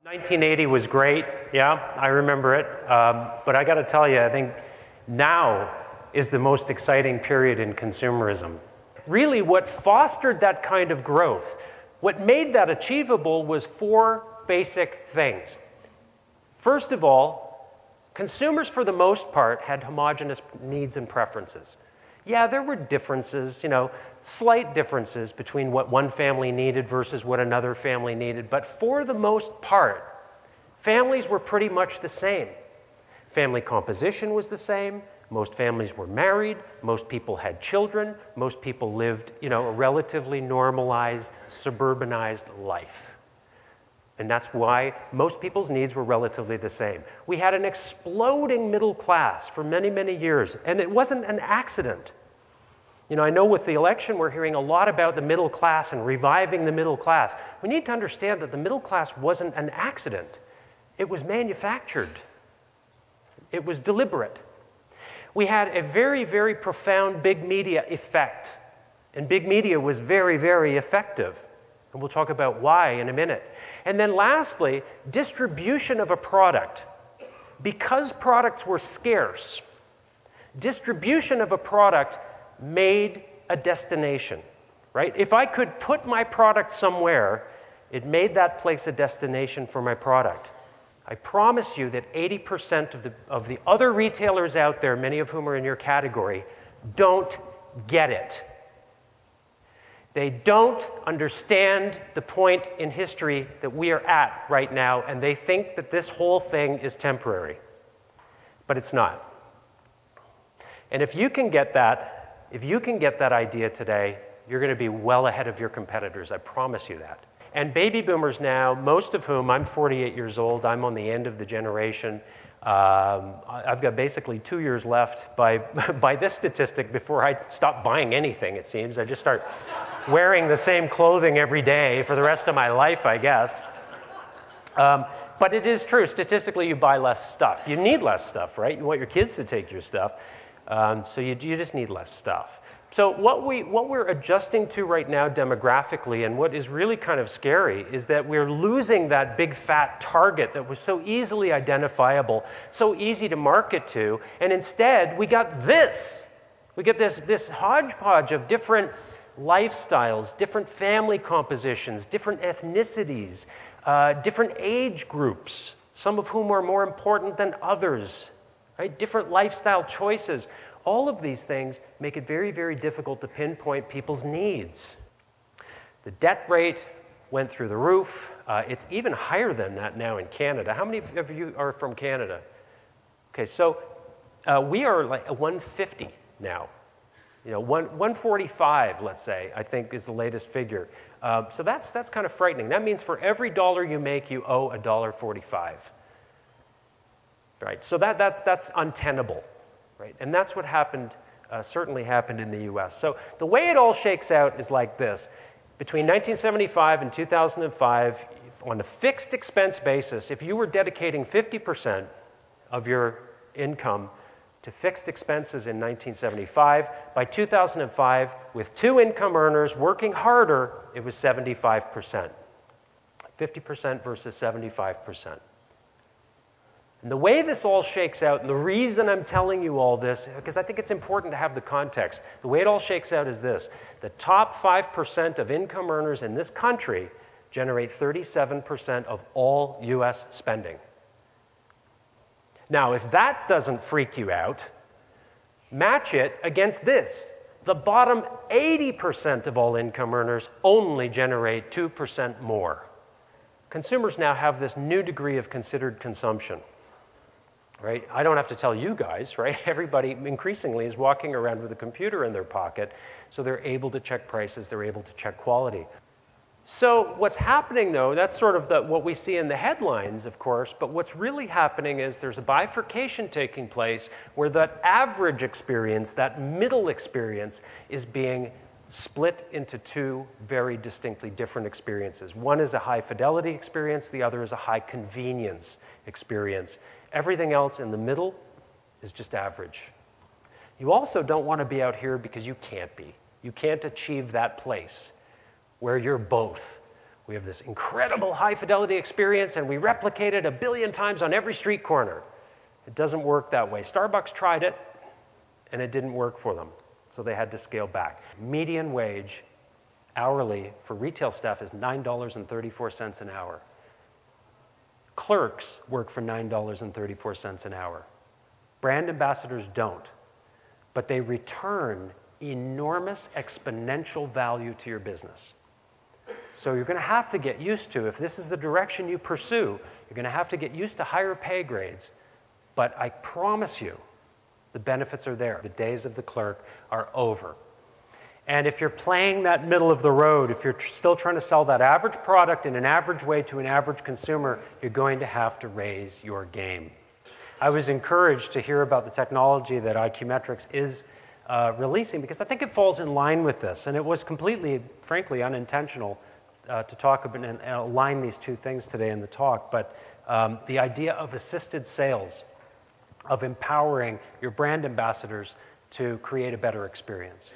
1980 was great, yeah, I remember it, but I got to tell you, I think now is the most exciting period in consumerism. Really, what fostered that kind of growth, what made that achievable was four basic things. First of all, consumers for the most part had homogeneous needs and preferences. Yeah, there were differences, slight differences between what one family needed versus what another family needed, but for the most part, families were pretty much the same. Family composition was the same. Most families were married. Most people had children. Most people lived, a relatively normalized, suburbanized life. And that's why most people's needs were relatively the same. We had an exploding middle class for many, many years, and it wasn't an accident. I know with the election we're hearing a lot about the middle class and reviving the middle class. We need to understand that the middle class wasn't an accident. It was manufactured. It was deliberate. We had a very, very profound big media effect, and big media was very, very effective. And we'll talk about why in a minute. And then lastly, distribution of a product. Because products were scarce, distribution of a product made a destination, right? If I could put my product somewhere, it made that place a destination for my product. I promise you that 80% of the other retailers out there, many of whom are in your category, don't get it. They don't understand the point in history that we are at right now, and they think that this whole thing is temporary. But it's not. And if you can get that idea today, you're going to be well ahead of your competitors. I promise you that. And baby boomers now, most of whom, I'm 48 years old, I'm on the end of the generation. I've got basically 2 years left by this statistic before I stop buying anything, it seems. I just start wearing the same clothing every day for the rest of my life, I guess. But it is true. Statistically, you buy less stuff. You need less stuff, right? You want your kids to take your stuff. So you just need less stuff. So what we're adjusting to right now demographically, and what is really kind of scary, is that we're losing that big fat target that was so easily identifiable, so easy to market to, and instead we got this. We get this hodgepodge of different lifestyles, different family compositions, different ethnicities, different age groups, some of whom are more important than others, right? Different lifestyle choices. All of these things make it very, very difficult to pinpoint people's needs. The debt rate went through the roof. It's even higher than that now in Canada. How many of you are from Canada? Okay, so we are like 150 now. 145, let's say, I think is the latest figure. So that's kind of frightening. That means for every dollar you make, you owe $1.45. Right, so that's untenable. Right? And that's what happened, certainly happened in the US. So the way it all shakes out is like this. Between 1975 and 2005, on a fixed expense basis, if you were dedicating 50% of your income to fixed expenses in 1975, by 2005, with two income earners working harder, it was 75%. 50% versus 75%. And the way this all shakes out, and the reason I'm telling you all this, because I think it's important to have the context, the way it all shakes out is this. The top 5% of income earners in this country generate 37% of all US spending. Now, if that doesn't freak you out, match it against this. The bottom 80% of all income earners only generate 2% more. Consumers now have this new degree of considered consumption. Right? I don't have to tell you guys, right? Everybody increasingly is walking around with a computer in their pocket, so they're able to check prices, they're able to check quality. So what's happening, though, that's sort of what we see in the headlines, of course, but what's really happening is there's a bifurcation taking place where that average experience, that middle experience, is being split into two very distinctly different experiences. One is a high fidelity experience, the other is a high convenience experience. Everything else in the middle is just average. You also don't want to be out here because you can't be. You can't achieve that place where you're both, We have this incredible high-fidelity experience, and we replicate it 1 billion times on every street corner. It doesn't work that way. Starbucks tried it, and it didn't work for them, so they had to scale back. Median wage hourly for retail staff is $9.34 an hour. Clerks work for $9.34 an hour. Brand ambassadors don't, but they return enormous exponential value to your business. So you're going to have to get used to, if this is the direction you pursue, you're going to have to get used to higher pay grades. But I promise you, the benefits are there. The days of the clerk are over. And if you're playing that middle of the road, if you're still trying to sell that average product in an average way to an average consumer, you're going to have to raise your game. I was encouraged to hear about the technology that IQmetrics is releasing, because I think it falls in line with this. And it was completely, frankly, unintentional to talk about and align these two things today in the talk. But the idea of assisted sales, of empowering your brand ambassadors to create a better experience.